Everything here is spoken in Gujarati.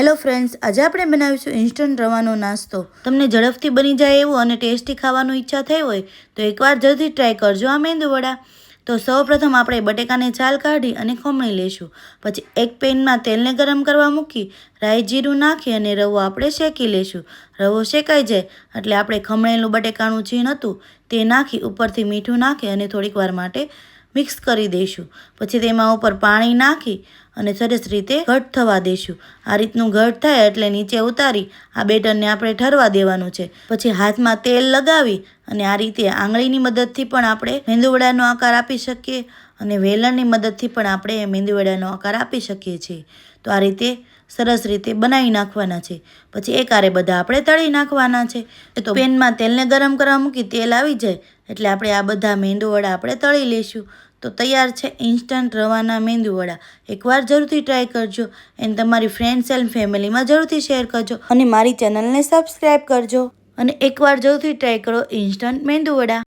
હેલો ફ્રેન્ડ્સ, આજે આપણે બનાવીશું ઇન્સ્ટન્ટ રવાનો નાસ્તો। તમને ઝડપથી બની જાય એવું અને ટેસ્ટી ખાવાનું ઈચ્છા થઈ હોય તો એકવાર જલ્દી ટ્રાય કરજો આ મેંદુવડા। તો સૌપ્રથમ આપણે બટેકાને છાલ કાઢી અને ખમણી લઈશું। પછી એક પેનમાં તેલને ગરમ કરવા મૂકી રાઈ જીરું નાખી અને રવો આપણે શેકી લઈશું। રવો શેકાઈ જાય એટલે આપણે ખમણેલું બટેકાનું છીણ હતું તે નાખી ઉપરથી મીઠું નાખી અને થોડીક વાર માટે મિક્સ કરી દઈશું। પછી તેમાં ઉપર પાણી નાખી અને સરસ રીતે ઘટ થવા દઈશું। આ રીતનું ઘટ થાય એટલે નીચે ઉતારી આ બેટરને આપણે ઠરવા દેવાનું છે। પછી હાથમાં તેલ લગાવી અને આ રીતે આંગળીની મદદથી પણ આપણે મેંદુવડાનો આકાર આપી શકીએ અને વેલણની મદદથી પણ આપણે મેંદુવડાનો આકાર આપી શકીએ છીએ। તો આ રીતે સરસ રીતે બનાવી નાખવાના છે। પછી એક આરે બધા આપણે તળી નાખવાના છે। તો પેનમાં તેલને ગરમ કરવા મૂકી તેલ આવી જાય એટલે આપણે આ બધા મેંદુવડા આપણે તળી લઈશું। તો તૈયાર છે ઇન્સ્ટન્ટ રવાના મેંદુવડા। એકવાર જરૂરથી ટ્રાય કરજો અને તમારી ફ્રેન્ડ્સ એન્ડ ફેમિલીમાં જરૂરથી શેર કરજો અને મારી ચેનલને સબસ્ક્રાઈબ કરજો અને એકવાર જરૂરથી ટ્રાય કરો ઇન્સ્ટન્ટ મેંદુવડા।